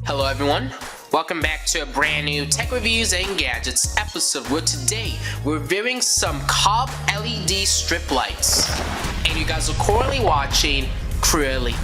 Hello everyone, welcome back to a brand new Tech Reviews and Gadgets episode where today we're reviewing some COB LED strip lights. And you guys are currently watching CrewElite.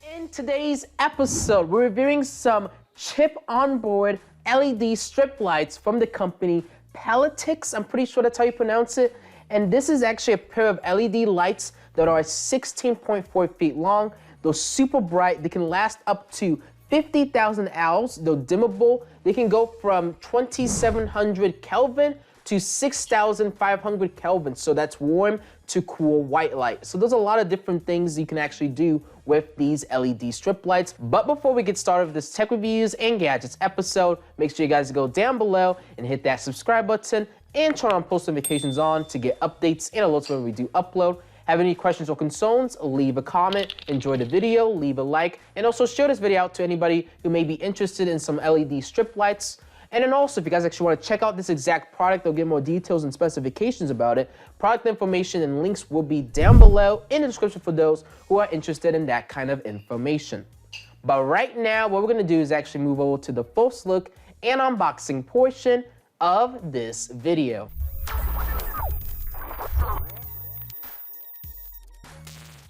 In today's episode, we're reviewing some chip-on-board LED strip lights from the company PAUTIX. I'm pretty sure that's how you pronounce it. And this is actually a pair of LED lights that are 16.4 feet long. They're super bright. They can last up to 50,000 hours. They're dimmable. They can go from 2700 Kelvin to 6,500 Kelvin. So that's warm to cool white light. So there's a lot of different things you can actually do with these LED strip lights. But before we get started with this Tech Reviews and Gadgets episode, make sure you guys go down below and hit that subscribe button and turn on post notifications on to get updates and alerts when we do upload. Have any questions or concerns, leave a comment, enjoy the video, leave a like, and also share this video out to anybody who may be interested in some LED strip lights. And then also, if you guys actually want to check out this exact product or get more details and specifications about it, product information and links will be down below in the description for those who are interested in that kind of information. But right now, what we're going to do is actually move over to the first look and unboxing portion of this video.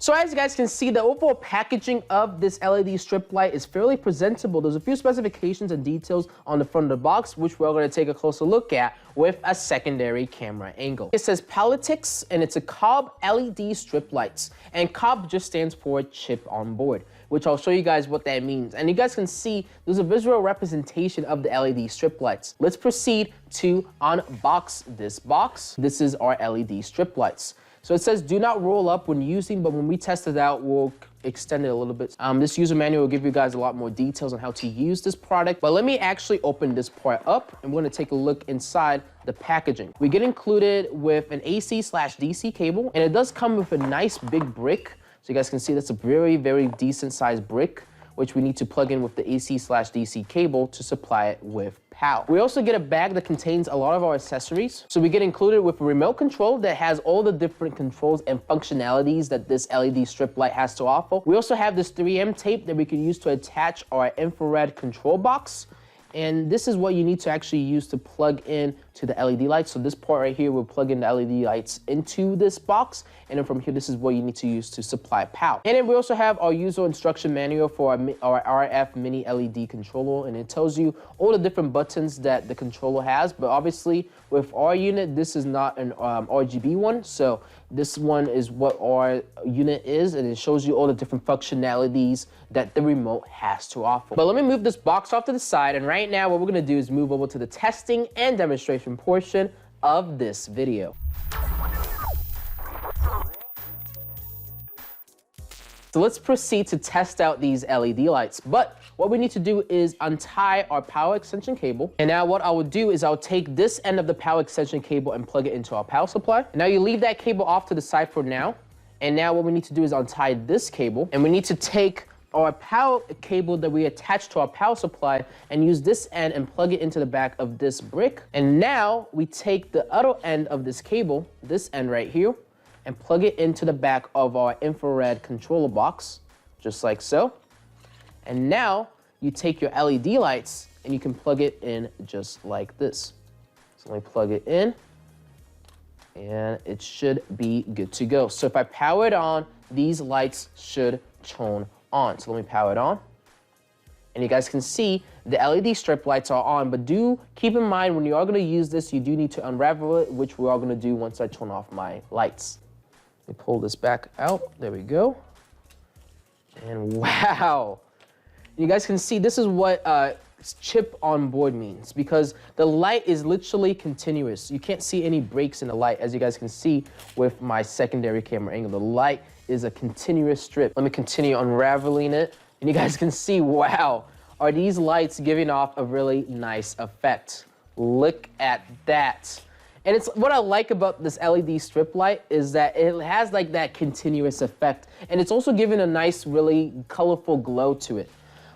So as you guys can see, the overall packaging of this LED strip light is fairly presentable. There's a few specifications and details on the front of the box, which we're going to take a closer look at with a secondary camera angle. It says PAUTIX, and it's a COB LED strip lights. And COB just stands for chip on board, which I'll show you guys what that means. And you guys can see there's a visual representation of the LED strip lights. Let's proceed to unbox this box. This is our LED strip lights. So it says do not roll up when using, but when we test it out, we'll extend it a little bit. This user manual will give you guys a lot more details on how to use this product. But let me actually open this part up and we're gonna take a look inside the packaging. We get included with an AC/DC cable, and it does come with a nice big brick. So you guys can see that's a very, very decent sized brick, which we need to plug in with the AC/DC cable to supply it with power. We also get a bag that contains a lot of our accessories. So we get included with a remote control that has all the different controls and functionalities that this LED strip light has to offer. We also have this 3M tape that we can use to attach our infrared control box. And this is what you need to actually use to plug in to the LED lights. So this part right here will plug in the LED lights into this box. And then from here, this is what you need to use to supply power. And then we also have our user instruction manual for our RF mini LED controller. And it tells you all the different buttons that the controller has. But obviously with our unit, this is not an RGB one. So this one is what our unit is. And it shows you all the different functionalities that the remote has to offer. But let me move this box off to the side. And right now, what we're gonna do is move over to the testing and demonstration portion of this video. So let's proceed to test out these LED lights. But what we need to do is untie our power extension cable. And now what I will do is I'll take this end of the power extension cable and plug it into our power supply. And now you leave that cable off to the side for now. And now what we need to do is untie this cable. And we need to take our power cable that we attached to our power supply and use this end and plug it into the back of this brick. And now we take the other end of this cable, this end right here, and plug it into the back of our infrared controller box, just like so. And now you take your LED lights and you can plug it in just like this. So let me plug it in and it should be good to go. So if I power it on, these lights should turn on. So let me power it on. And you guys can see the LED strip lights are on, but do keep in mind when you are going to use this, you do need to unravel it, which we are going to do once I turn off my lights. Let me pull this back out. There we go. And wow. You guys can see this is what chip on board means, because the light is literally continuous. You can't see any breaks in the light, as you guys can see with my secondary camera angle. The light is a continuous strip. Let me continue unraveling it. And you guys can see, wow, are these lights giving off a really nice effect. Look at that. And it's what I like about this LED strip light is that it has like that continuous effect. And it's also giving a nice, really colorful glow to it.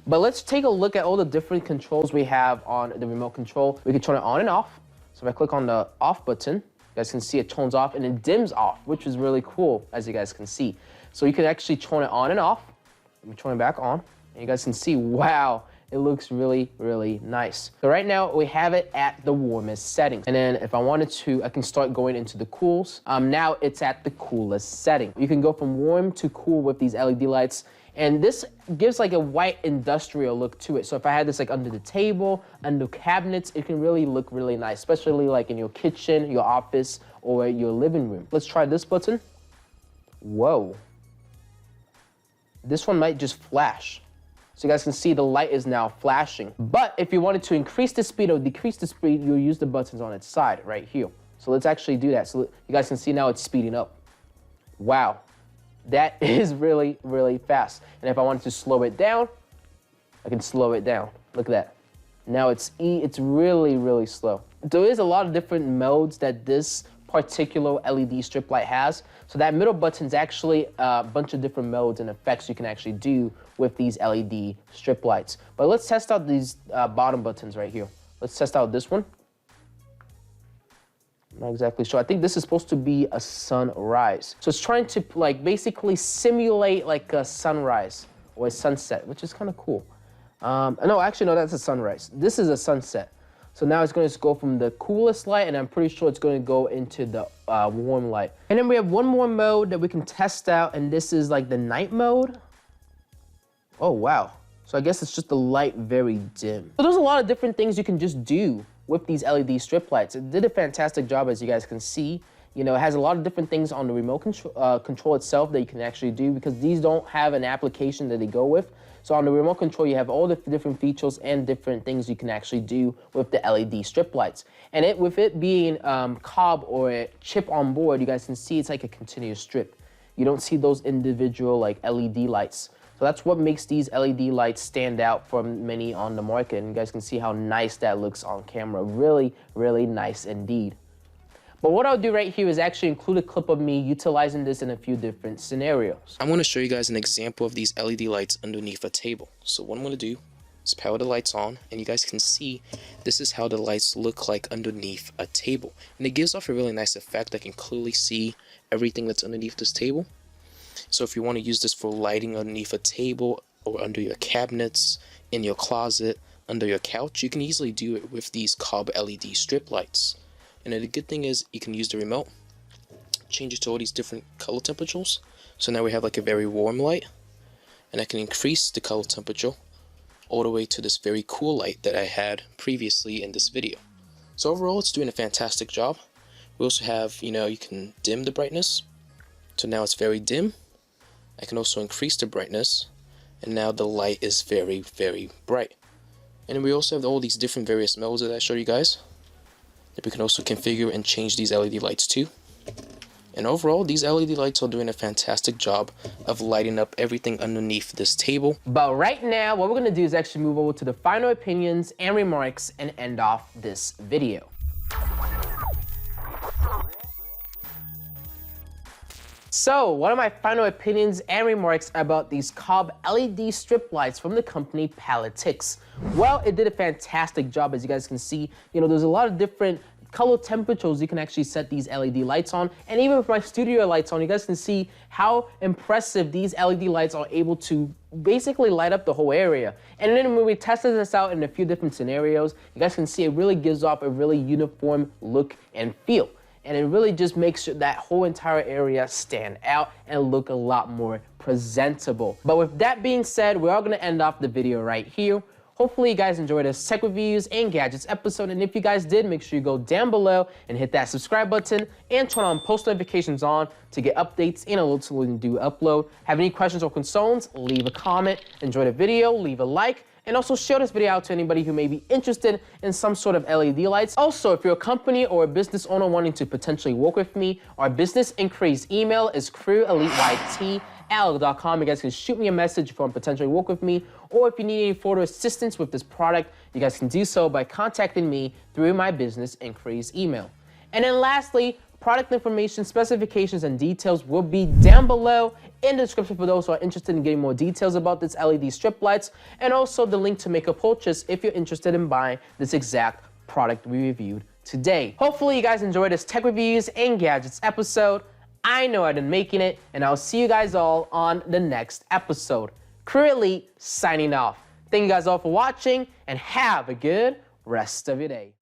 But let's take a look at all the different controls we have on the remote control. We can turn it on and off. So if I click on the off button, you guys can see it turns off and it dims off, which is really cool, as you guys can see. So you can actually turn it on and off. Let me turn it back on, and you guys can see, wow, it looks really, really nice. So right now we have it at the warmest settings. And then if I wanted to, I can start going into the cools. Now it's at the coolest setting. You can go from warm to cool with these LED lights. And this gives like a white industrial look to it. So if I had this like under the table, under cabinets, it can really look really nice, especially like in your kitchen, your office, or your living room. Let's try this button. Whoa. This one might just flash. So you guys can see the light is now flashing. But if you wanted to increase the speed or decrease the speed, you'll use the buttons on its side right here. So let's actually do that. So you guys can see now it's speeding up. Wow. That is really, really fast. And if I wanted to slow it down, I can slow it down. Look at that. Now it's really, really slow. There is a lot of different modes that this particular LED strip light has. So that middle button is actually a bunch of different modes and effects you can actually do with these LED strip lights. But let's test out these bottom buttons right here. Let's test out this one. Not exactly sure. I think this is supposed to be a sunrise. So it's trying to like basically simulate like a sunrise or a sunset, which is kind of cool. No, actually, no, that's a sunrise. This is a sunset. So now it's going to go from the coolest light, and I'm pretty sure it's going to go into the warm light. And then we have one more mode that we can test out, and this is like the night mode. Oh, wow. So I guess it's just the light very dim. So there's a lot of different things you can just do with these LED strip lights. It did a fantastic job, as you guys can see. You know, it has a lot of different things on the remote control itself that you can actually do, because these don't have an application that they go with. So on the remote control, you have all the different features and different things you can actually do with the LED strip lights. And with it being COB or a chip on board, you guys can see it's like a continuous strip. You don't see those individual like LED lights. So that's what makes these LED lights stand out from many on the market. And you guys can see how nice that looks on camera. Really, really nice indeed. But what I'll do right here is actually include a clip of me utilizing this in a few different scenarios. I want to show you guys an example of these LED lights underneath a table. So what I'm going to do is power the lights on, and you guys can see this is how the lights look like underneath a table. And it gives off a really nice effect. I can clearly see everything that's underneath this table. So if you want to use this for lighting underneath a table or under your cabinets, in your closet, under your couch, you can easily do it with these COB LED strip lights. And the good thing is you can use the remote, change it to all these different color temperatures. So now we have like a very warm light, and I can increase the color temperature all the way to this very cool light that I had previously in this video. So overall, it's doing a fantastic job. We also have, you can dim the brightness. So now it's very dim. I can also increase the brightness, and now the light is very, very bright. And then we also have all these different various modes that I showed you guys that we can also configure and change these LED lights to. And overall, these LED lights are doing a fantastic job of lighting up everything underneath this table. But right now, what we're gonna do is actually move over to the final opinions and remarks and end off this video. So, what are my final opinions and remarks about these COB LED strip lights from the company PAUTIX? Well, it did a fantastic job, as you guys can see. There's a lot of different color temperatures you can actually set these LED lights on. And even with my studio lights on, you guys can see how impressive these LED lights are able to basically light up the whole area. And then when we tested this out in a few different scenarios, you guys can see it really gives off a really uniform look and feel. And it really just makes that whole entire area stand out and look a lot more presentable. But with that being said, we're all gonna end off the video right here. Hopefully you guys enjoyed this tech reviews and gadgets episode, and if you guys did, make sure you go down below and hit that subscribe button and turn on post notifications on to get updates and alerts when we do upload. Have any questions or concerns, leave a comment. Enjoy the video, leave a like, and also share this video out to anybody who may be interested in some sort of LED lights. Also, if you're a company or a business owner wanting to potentially work with me, our business inquiries email is CrewElite@outlook.com. You guys can shoot me a message if you want to potentially work with me, or if you need any further assistance with this product, you guys can do so by contacting me through my business inquiries email. And then lastly, Product information, specifications, and details will be down below in the description for those who are interested in getting more details about this LED strip lights, and also the link to make a purchase if you're interested in buying this exact product we reviewed today. Hopefully you guys enjoyed this tech reviews and gadgets episode. I know I've been making it, and I'll see you guys all on the next episode. CrewElite signing off. Thank you guys all for watching, and have a good rest of your day.